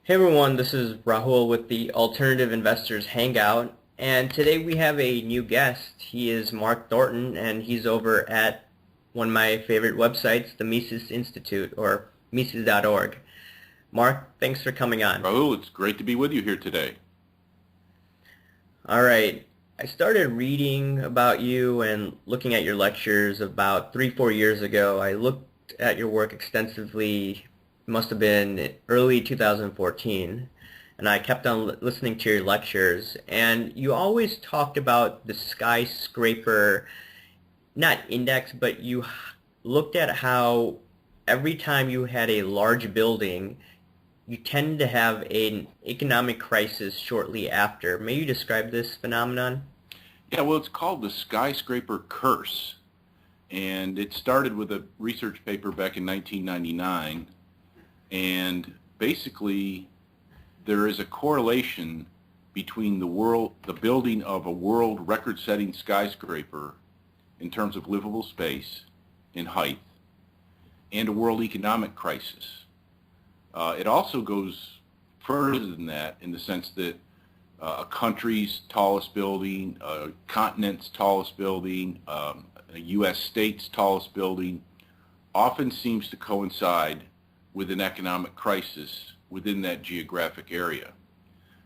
Hey everyone, this is Rahul with the Alternative Investors Hangout, and today we have a new guest. He is Mark Thornton, and he's over at one of my favorite websites, the Mises Institute, or Mises.org. Mark, thanks for coming on. Rahul, it's great to be with you here today. All right, I started reading about you and looking at your lectures about 3-4 years ago. I looked at your work extensively, must have been early 2014, and I kept on listening to your lectures, and you always talked about the skyscraper, not index, but you looked at how every time you had a large building, you tend to have an economic crisis shortly after. May you describe this phenomenon? Yeah, well, it's called the skyscraper curse, and it started with a research paper back in 1999, and basically there is a correlation between the building of a world record-setting skyscraper in terms of livable space and height and a world economic crisis. It also goes further than that in the sense that a country's tallest building, a continent's tallest building, a U.S. state's tallest building often seems to coincide with an economic crisis within that geographic area.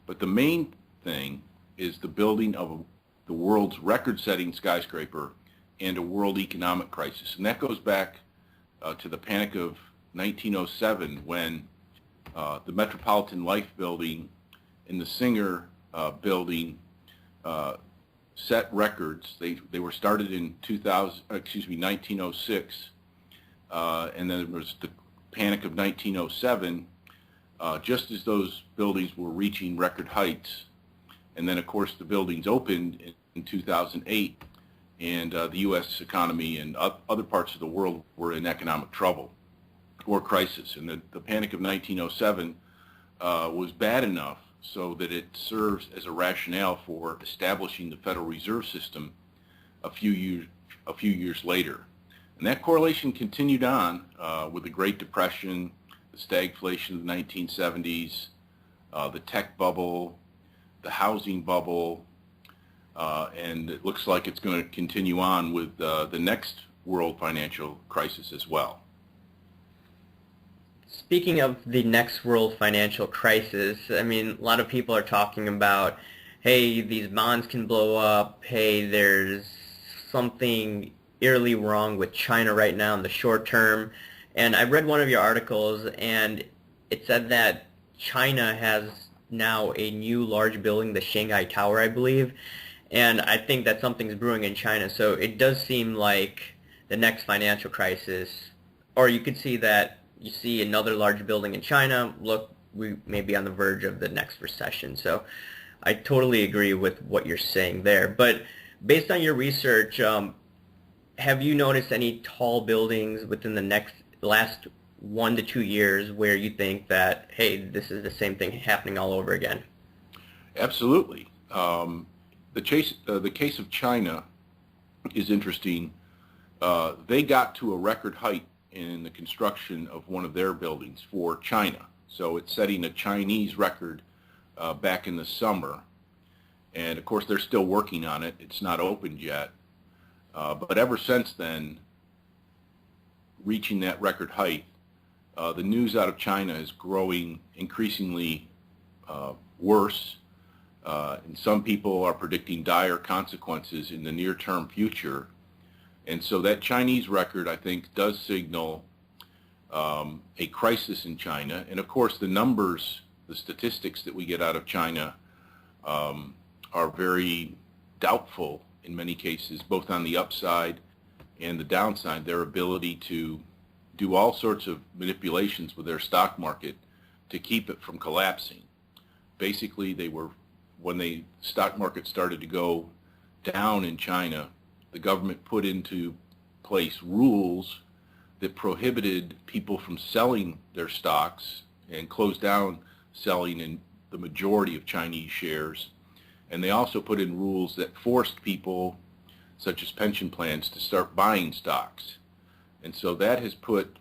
But the main thing is the building of the world's record-setting skyscraper and a world economic crisis. And that goes back to the Panic of 1907 when the Metropolitan Life Building and the Singer Building set records. They were started in 1906, and then there was the Panic of 1907, just as those buildings were reaching record heights. And then, of course, the buildings opened in 2008, and the U.S. economy and other parts of the world were in economic trouble or crisis. And the Panic of 1907 was bad enough so that it serves as a rationale for establishing the Federal Reserve System a few years later. And that correlation continued on with the Great Depression, the stagflation of the 1970s, the tech bubble, the housing bubble, and it looks like it's going to continue on with the next world financial crisis as well. Speaking of the next world financial crisis, I mean, a lot of people are talking about, hey, these bonds can blow up, hey, there's something eerily wrong with China right now in the short term. And I read one of your articles, and it said that China has now a new large building, the Shanghai Tower, I believe, and I think that something's brewing in China. So it does seem like the next financial crisis, or you could see that you see another large building in China, look, we may be on the verge of the next recession. So I totally agree with what you're saying there. But based on your research, have you noticed any tall buildings within the last 1 to 2 years where you think that, hey, this is the same thing happening all over again? Absolutely. The case of China is interesting. They got to a record height in the construction of one of their buildings for China. So it's setting a Chinese record back in the summer. And of course, they're still working on it. It's not opened yet. But ever since then, reaching that record height, the news out of China is growing increasingly worse. And some people are predicting dire consequences in the near-term future. And so that Chinese record, I think, does signal a crisis in China. And of course, the numbers, the statistics that we get out of China are very doubtful in many cases, both on the upside and the downside. Their ability to do all sorts of manipulations with their stock market to keep it from collapsing. Basically, when the stock market started to go down in China, the government put into place rules that prohibited people from selling their stocks and closed down selling in the majority of Chinese shares. And they also put in rules that forced people, such as pension plans, to start buying stocks. And so that has put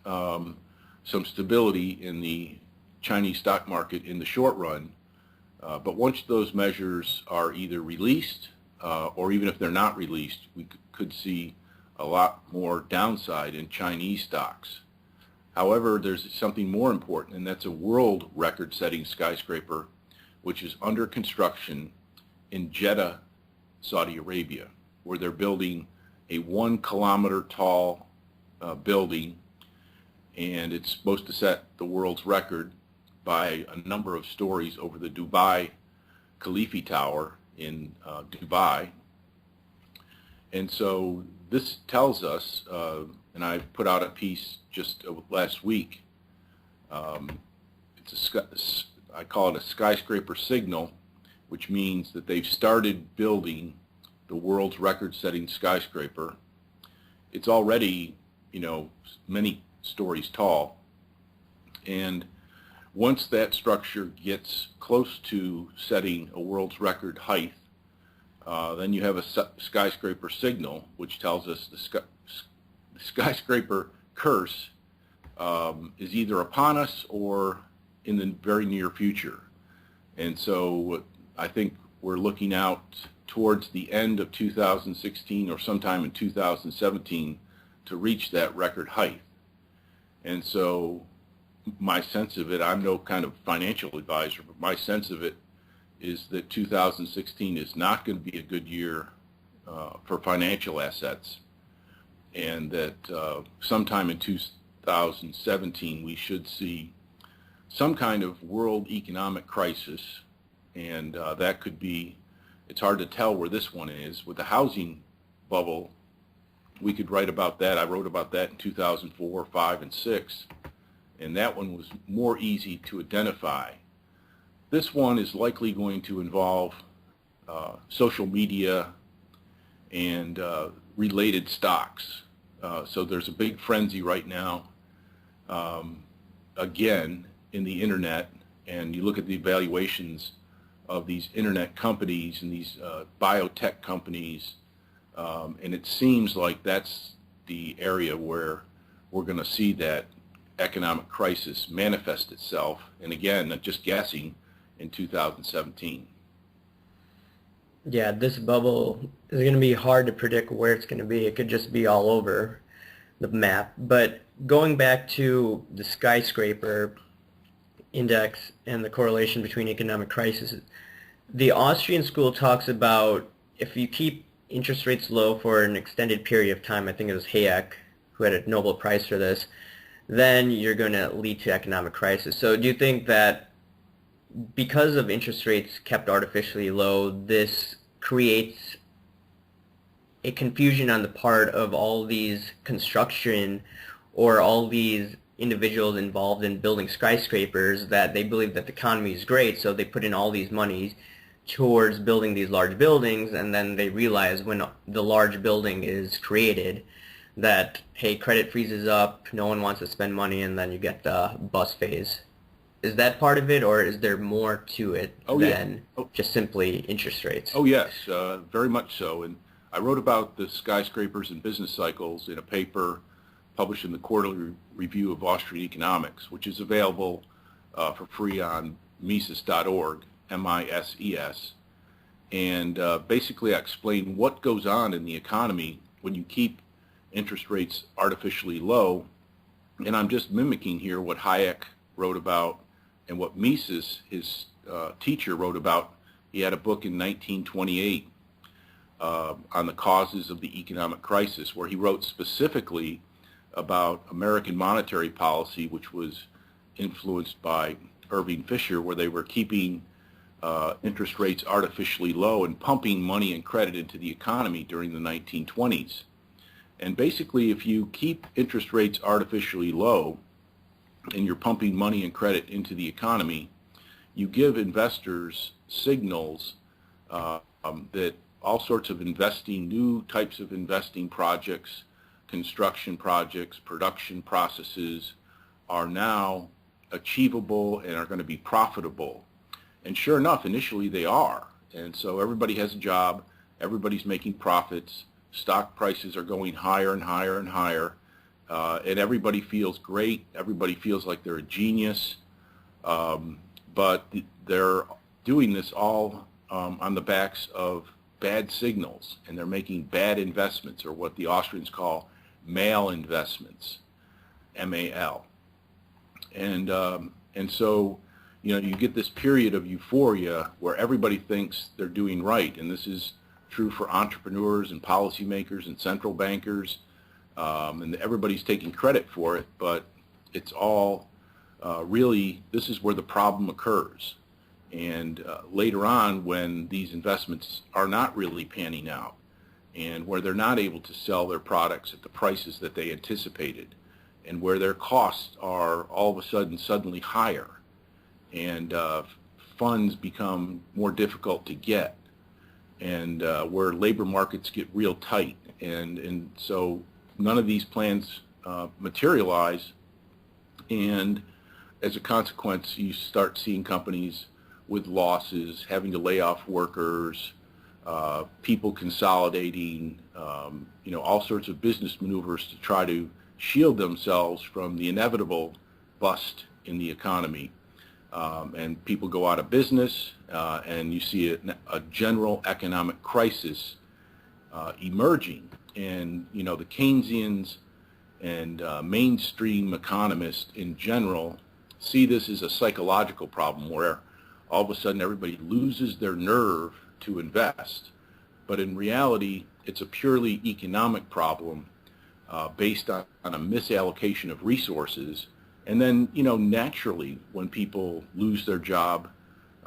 some stability in the Chinese stock market in the short run. But once those measures are either released or even if they're not released, we could see a lot more downside in Chinese stocks. However, there's something more important, and that's a world record-setting skyscraper which is under construction in Jeddah, Saudi Arabia, where they're building a 1 kilometer tall building, and it's supposed to set the world's record by a number of stories over the Dubai Khalifa Tower in Dubai. And so this tells us, and I put out a piece just last week, I call it a skyscraper signal, which means that they've started building the world's record-setting skyscraper. It's already, many stories tall, and once that structure gets close to setting a world's record height, then you have a skyscraper signal, which tells us the skyscraper curse is either upon us or in the very near future. And so I think we're looking out towards the end of 2016 or sometime in 2017 to reach that record height. And so my sense of it, I'm no kind of financial advisor, but my sense of it is that 2016 is not going to be a good year for financial assets, and that sometime in 2017 we should see some kind of world economic crisis, and that could be, it's hard to tell where this one is. With the housing bubble, we could write about that. I wrote about that in 2004, 5, and 6, and that one was more easy to identify. This one is likely going to involve social media and related stocks. So there's a big frenzy right now, again, in the internet, and you look at the valuations of these internet companies and these biotech companies, and it seems like that's the area where we're going to see that economic crisis manifest itself, and again, not just guessing, in 2017. Yeah, this bubble is going to be hard to predict where it's going to be. It could just be all over the map. But going back to the skyscraper index and the correlation between economic crisis, the Austrian school talks about if you keep interest rates low for an extended period of time, I think it was Hayek who had a Nobel Prize for this, then you're going to lead to economic crisis. So do you think that because of interest rates kept artificially low, this creates a confusion on the part of all these construction or all these individuals involved in building skyscrapers, that they believe that the economy is great, so they put in all these monies towards building these large buildings, and then they realize when the large building is created that, hey, credit freezes up, no one wants to spend money, and then you get the bust phase. Is that part of it, or is there more to it than just simply interest rates? Oh, yes, very much so. And I wrote about the skyscrapers and business cycles in a paper published in the Quarterly Review of Austrian Economics, which is available for free on Mises.org, M-I-S-E-S. And basically I explain what goes on in the economy when you keep interest rates artificially low. And I'm just mimicking here what Hayek wrote about and what Mises, his teacher, wrote about. He had a book in 1928 on the causes of the economic crisis, where he wrote specifically about American monetary policy, which was influenced by Irving Fisher, where they were keeping interest rates artificially low and pumping money and credit into the economy during the 1920s. And basically, if you keep interest rates artificially low and you're pumping money and credit into the economy, you give investors signals that all sorts of investing, new types of investing projects, construction projects, production processes are now achievable and are going to be profitable. And sure enough, initially they are. And so everybody has a job, everybody's making profits, stock prices are going higher and higher and higher, and everybody feels great, everybody feels like they're a genius. But they're doing this all on the backs of bad signals, and they're making bad investments, or what the Austrians call mal investments, M-A-L. And so, you get this period of euphoria where everybody thinks they're doing right, and this is true for entrepreneurs and policymakers and central bankers, and everybody's taking credit for it, but it's all really, this is where the problem occurs. And later on, when these investments are not really panning out, and where they're not able to sell their products at the prices that they anticipated, and where their costs are all of a sudden suddenly higher, and funds become more difficult to get, and where labor markets get real tight, and so none of these plans materialize, and as a consequence, you start seeing companies with losses, having to lay off workers, people consolidating, all sorts of business maneuvers to try to shield themselves from the inevitable bust in the economy. And people go out of business, and you see a general economic crisis emerging. And, the Keynesians and mainstream economists in general see this as a psychological problem where all of a sudden everybody loses their nerve to invest. But in reality, it's a purely economic problem based on a misallocation of resources. And then, naturally, when people lose their job,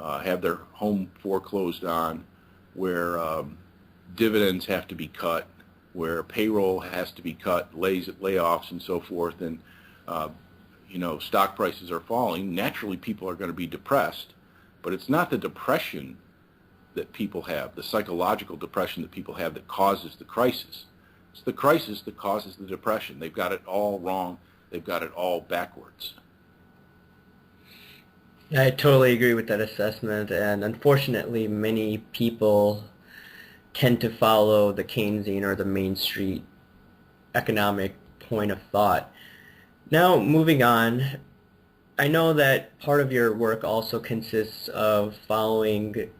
have their home foreclosed on, where dividends have to be cut, where payroll has to be cut, layoffs and so forth, and, stock prices are falling, naturally people are going to be depressed. But it's not the depression that people have, the psychological depression that people have, that causes the crisis. It's the crisis that causes the depression. They've got it all wrong. They've got it all backwards. I totally agree with that assessment, and unfortunately many people tend to follow the Keynesian or the Main Street economic point of thought. Now, moving on, I know that part of your work also consists of following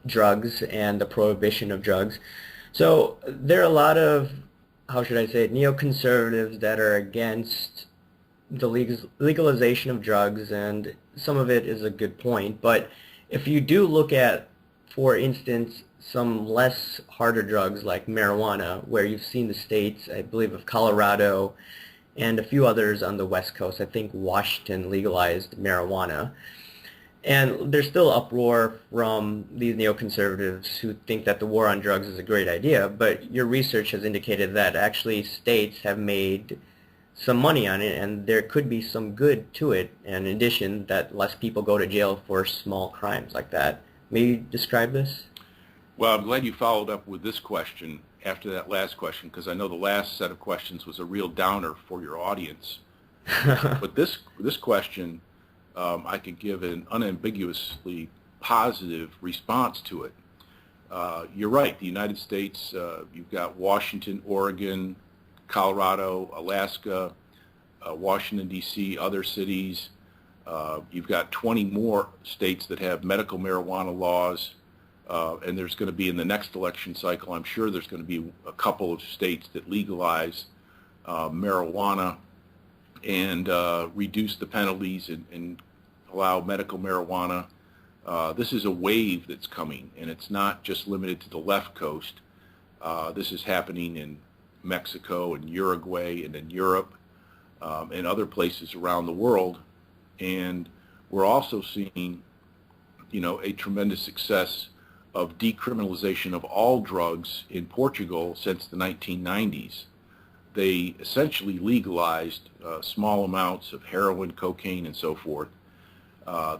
drugs and the prohibition of drugs. So there are a lot of, how should I say it, neoconservatives that are against the legalization of drugs, and some of it is a good point. But if you do look at, for instance, some less harder drugs like marijuana, where you've seen the states, I believe, of Colorado and a few others on the West Coast. I think Washington legalized marijuana. And there's still uproar from these neoconservatives who think that the war on drugs is a great idea, but your research has indicated that actually states have made some money on it, and there could be some good to it, and in addition, that less people go to jail for small crimes like that. May you describe this? Well, I'm glad you followed up with this question after that last question, because I know the last set of questions was a real downer for your audience. But this question, I could give an unambiguously positive response to it. You're right. The United States, you've got Washington, Oregon, Colorado, Alaska, Washington, D.C., other cities. You've got 20 more states that have medical marijuana laws. And there's going to be, in the next election cycle, I'm sure there's going to be a couple of states that legalize marijuana and reduce the penalties and allow medical marijuana. This is a wave that's coming, and it's not just limited to the left coast. This is happening in Mexico and Uruguay and in Europe and other places around the world. And we're also seeing, a tremendous success of decriminalization of all drugs in Portugal since the 1990s. They essentially legalized small amounts of heroin, cocaine, and so forth.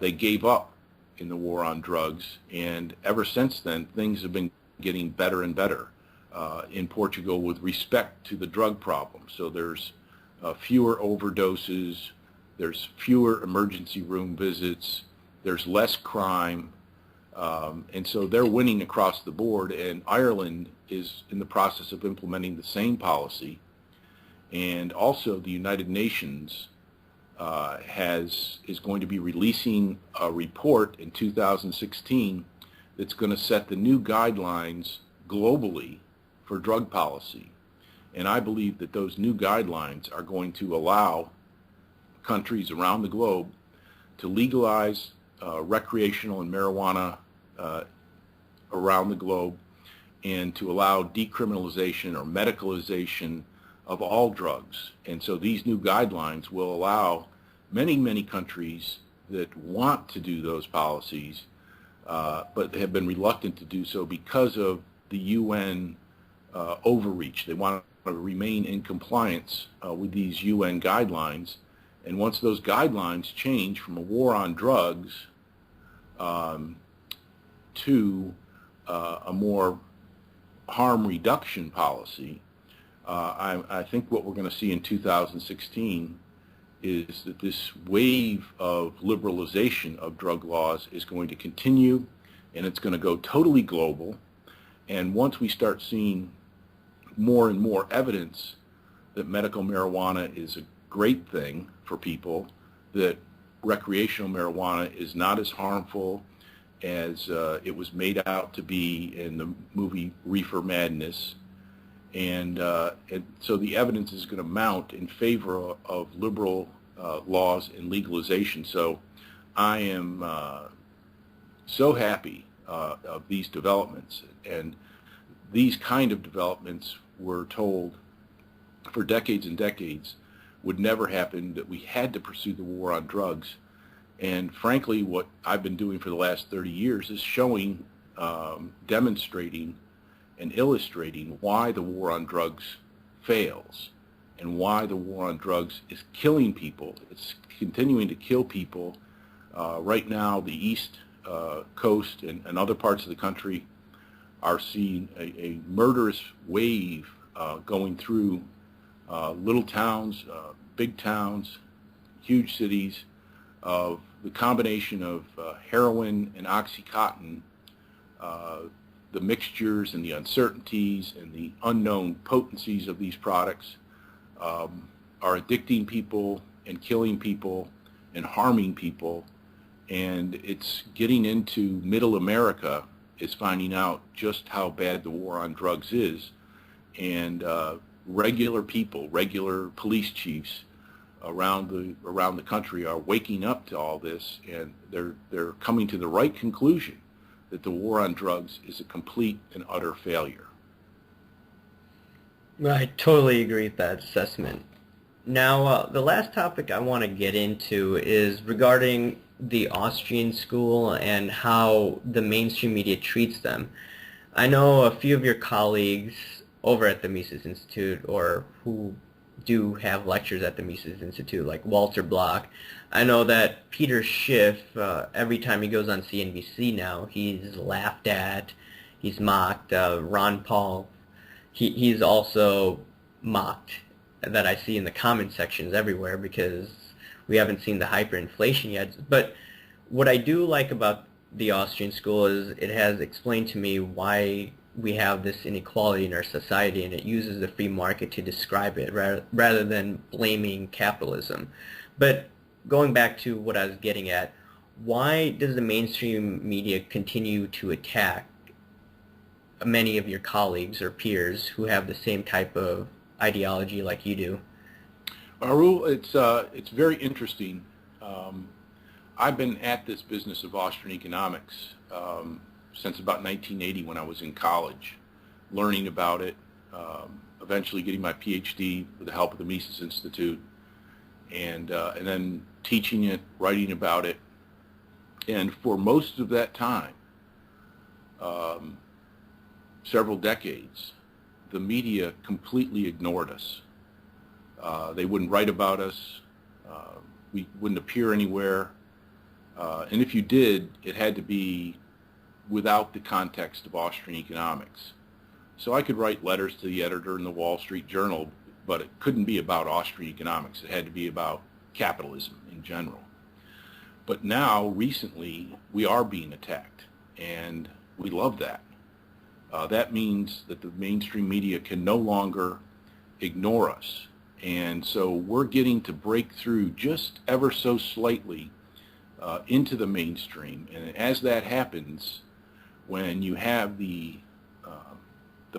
They gave up in the war on drugs, and ever since then, things have been getting better and better in Portugal with respect to the drug problem. So there's fewer overdoses, there's fewer emergency room visits, there's less crime, and so they're winning across the board, and Ireland is in the process of implementing the same policy. And also the United Nations is going to be releasing a report in 2016 that's going to set the new guidelines globally for drug policy. And I believe that those new guidelines are going to allow countries around the globe to legalize recreational and marijuana around the globe, and to allow decriminalization or medicalization of all drugs. And so these new guidelines will allow many, many countries that want to do those policies, but have been reluctant to do so because of the UN overreach. They want to remain in compliance with these UN guidelines. And once those guidelines change from a war on drugs to a more harm reduction policy, I think what we're going to see in 2016 is that this wave of liberalization of drug laws is going to continue, and it's going to go totally global. And once we start seeing more and more evidence that medical marijuana is a great thing for people, that recreational marijuana is not as harmful as it was made out to be in the movie Reefer Madness, and so the evidence is going to mount in favor of liberal laws and legalization. So I am so happy of these developments, and these kind of developments we're told for decades and decades would never happen, that we had to pursue the war on drugs. And frankly, what I've been doing for the last 30 years is showing, demonstrating, and illustrating why the war on drugs fails, and why the war on drugs is killing people. It's continuing to kill people. Right now, the East Coast and other parts of the country are seeing a murderous wave going through little towns, big towns, huge cities, of the combination of heroin and OxyContin, the mixtures and the uncertainties and the unknown potencies of these products are addicting people and killing people and harming people. And it's getting into middle America is finding out just how bad the war on drugs is. And regular people, regular police chiefs around the country are waking up to all this, and they're coming to the right conclusion that the war on drugs is a complete and utter failure. I totally agree with that assessment. Now, the last topic I want to get into is regarding the Austrian school and how the mainstream media treats them. I know a few of your colleagues over at the Mises Institute, or who do have lectures at the Mises Institute, like Walter Block. I know that Peter Schiff, every time he goes on CNBC now, he's laughed at, he's mocked. Ron Paul, he's also mocked, that I see in the comment sections everywhere, because we haven't seen the hyperinflation yet. But what I do like about the Austrian school is it has explained to me why we have this inequality in our society, and it uses the free market to describe it rather than blaming capitalism. But going back to what I was getting at, why does the mainstream media continue to attack many of your colleagues or peers who have the same type of ideology like you do? Arul, it's very interesting. I've been at this business of Austrian economics since about 1980, when I was in college, learning about it, eventually getting my PhD with the help of the Mises Institute, and then teaching it, writing about it. And for most of that time, several decades, the media completely ignored us. They wouldn't write about us. We wouldn't appear anywhere. And if you did, it had to be without the context of Austrian economics. So I could write letters to the editor in the Wall Street Journal, but it couldn't be about Austrian economics. It had to be about capitalism in general. But now, recently, we are being attacked, and we love that. That means that the mainstream media can no longer ignore us. And so we're getting to break through just ever so slightly into the mainstream. And as that happens, when you have the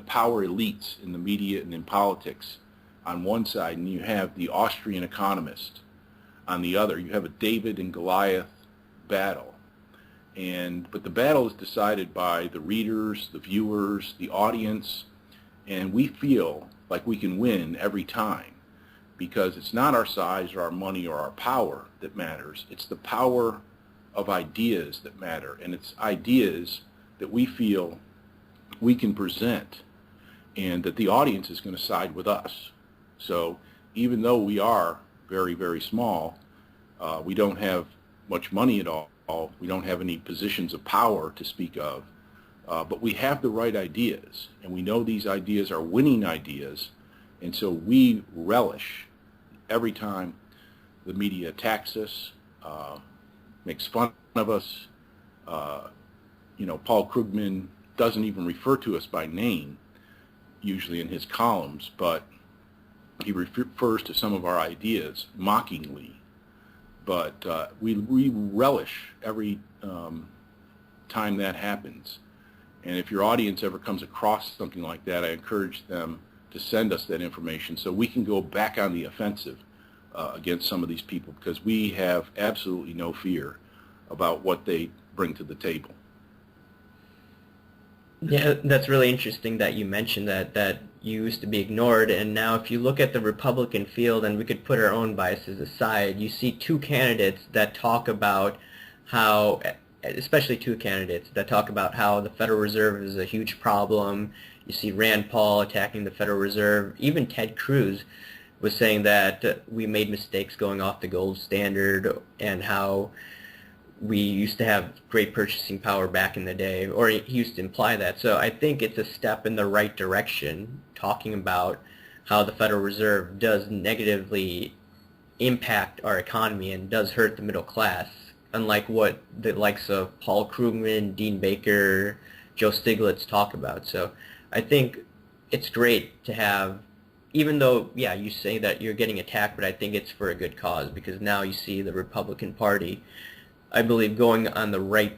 power elites in the media and in politics on one side, and you have the Austrian economist on the other, you have a David and Goliath battle. But the battle is decided by the readers, the viewers, the audience, and we feel like we can win every time because it's not our size or our money or our power that matters. It's the power of ideas that matter, and it's ideas that we feel we can present and that the audience is going to side with us. So even though we are very, very small, we don't have much money at all, we don't have any positions of power to speak of, but we have the right ideas, and we know these ideas are winning ideas, and so we relish every time the media attacks us, makes fun of us. Paul Krugman doesn't even refer to us by name, usually in his columns, but he refers to some of our ideas mockingly. But we relish every time that happens. And if your audience ever comes across something like that, I encourage them to send us that information so we can go back on the offensive against some of these people, because we have absolutely no fear about what they bring to the table. Yeah, that's really interesting that you mentioned that used to be ignored, and now if you look at the Republican field, and we could put our own biases aside, you see two candidates that talk about how, especially two candidates that talk about how the Federal Reserve is a huge problem. You see Rand Paul attacking the Federal Reserve. Even Ted Cruz was saying that we made mistakes going off the gold standard and how we used to have great purchasing power back in the day, or he used to imply that. So I think it's a step in the right direction, talking about how the Federal Reserve does negatively impact our economy and does hurt the middle class, unlike what the likes of Paul Krugman, Dean Baker, Joe Stiglitz talk about. So I think it's great to have, even though, yeah, you say that you're getting attacked, but I think it's for a good cause, because now you see the Republican Party, I believe, going on the right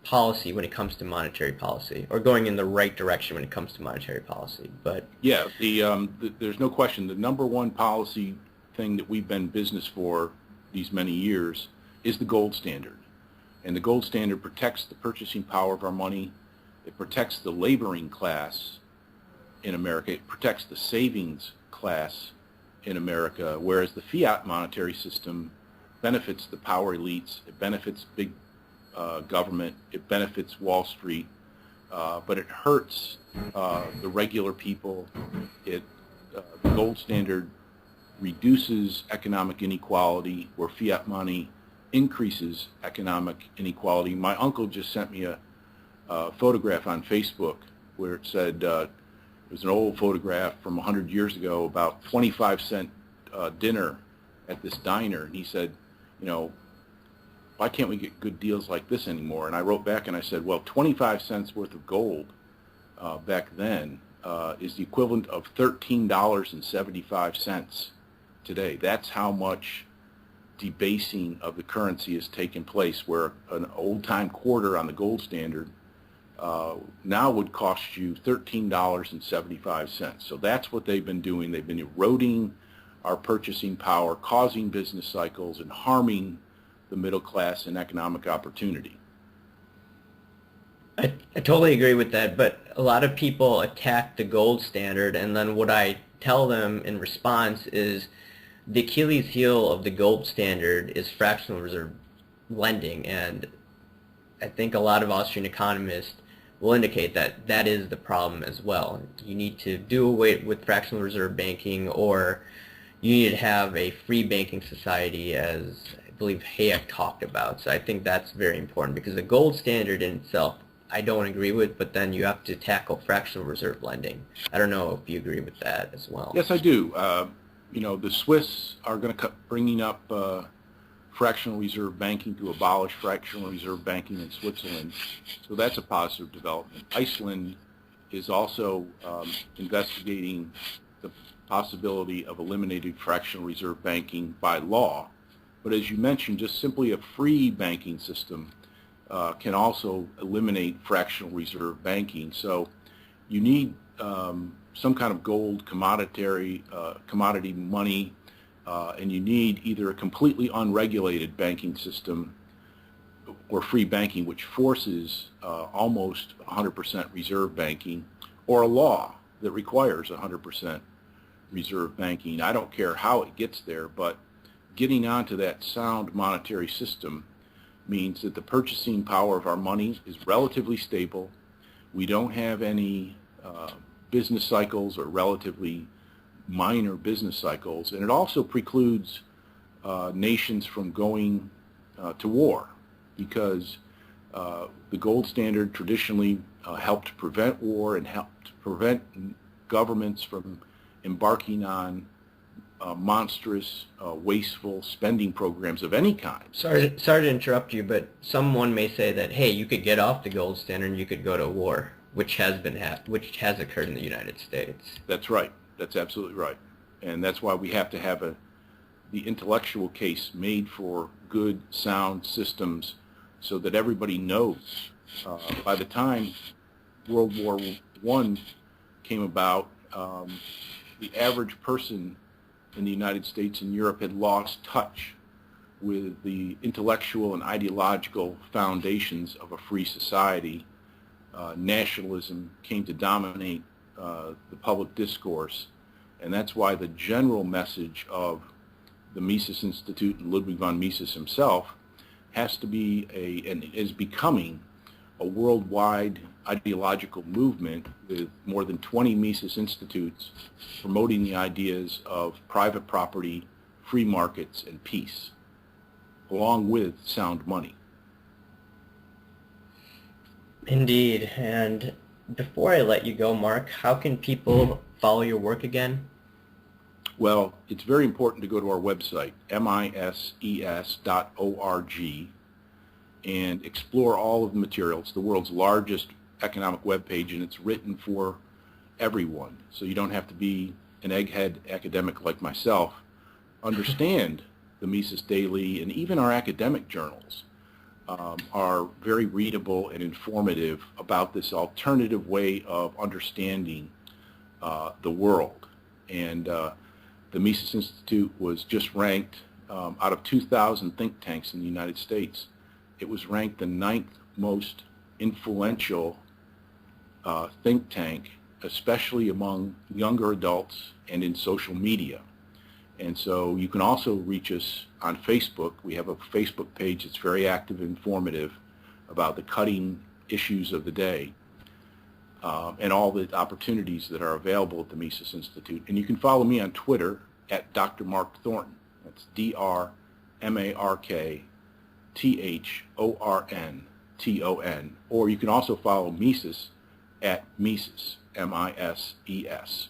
policy when it comes to monetary policy, or going in the right direction when it comes to monetary policy. But yeah, there's no question the number one policy thing that we've been in business for these many years is the gold standard. And the gold standard protects the purchasing power of our money. It protects the laboring class in America. It protects the savings class in America, whereas the fiat monetary system benefits the power elites, it benefits big government, it benefits Wall Street, but it hurts the regular people. The gold standard reduces economic inequality, where fiat money increases economic inequality. My uncle just sent me a photograph on Facebook where it said, it was an old photograph from 100 years ago about 25-cent dinner at this diner, and he said, why can't we get good deals like this anymore? And I wrote back and I said, well, 25 cents worth of gold back then is the equivalent of $13.75 today. That's how much debasing of the currency has taken place, where an old-time quarter on the gold standard now would cost you $13.75. So that's what they've been doing. They've been eroding our purchasing power, causing business cycles, and harming the middle class and economic opportunity. I totally agree with that, but a lot of people attack the gold standard, and then what I tell them in response is the Achilles heel of the gold standard is fractional reserve lending, and I think a lot of Austrian economists will indicate that that is the problem as well. You need to do away with fractional reserve banking, or you need to have a free banking society, as I believe Hayek talked about. So I think that's very important, because the gold standard in itself I don't agree with, but then you have to tackle fractional reserve lending. I don't know if you agree with that as well. Yes, I do. The Swiss are going to bringing up fractional reserve banking to abolish fractional reserve banking in Switzerland. So that's a positive development. Iceland is also investigating possibility of eliminating fractional reserve banking by law. But as you mentioned, just simply a free banking system can also eliminate fractional reserve banking. So you need some kind of gold commodity money, and you need either a completely unregulated banking system or free banking, which forces almost 100% reserve banking, or a law that requires 100% reserve banking. I don't care how it gets there, but getting onto that sound monetary system means that the purchasing power of our money is relatively stable. We don't have any business cycles or relatively minor business cycles, and it also precludes nations from going to war, because the gold standard traditionally helped prevent war and helped prevent governments from embarking on monstrous, wasteful spending programs of any kind. Sorry to interrupt you, but someone may say that, hey, you could get off the gold standard and you could go to war, which has occurred in the United States. That's right. That's absolutely right. And that's why we have to have the intellectual case made for good, sound systems so that everybody knows. By the time World War I came about, the average person in the United States and Europe had lost touch with the intellectual and ideological foundations of a free society. Nationalism came to dominate the public discourse, and that's why the general message of the Mises Institute and Ludwig von Mises himself has to be and is becoming a worldwide ideological movement with more than 20 Mises Institutes promoting the ideas of private property, free markets, and peace, along with sound money. Indeed. And before I let you go, Mark, how can people follow your work again? Well, it's very important to go to our website, mises.org, and explore all of the material. It's the world's largest economic web page, and it's written for everyone. So you don't have to be an egghead academic like myself. Understand the Mises Daily, and even our academic journals are very readable and informative about this alternative way of understanding the world. And the Mises Institute was just ranked, out of 2,000 think tanks in the United States, it was ranked the 9th most influential think tank, especially among younger adults and in social media. And so you can also reach us on Facebook. We have a Facebook page that's very active and informative about the cutting issues of the day and all the opportunities that are available at the Mises Institute. And you can follow me on Twitter at Dr. Mark Thornton. That's DrMarkThornton. Or you can also follow Mises at Mises, Mises.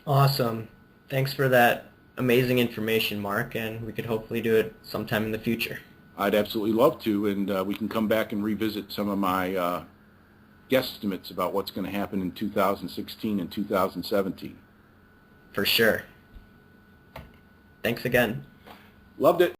Awesome. Thanks for that amazing information, Mark, and we could hopefully do it sometime in the future. I'd absolutely love to, and we can come back and revisit some of my guesstimates about what's going to happen in 2016 and 2017. For sure. Thanks again. Loved it.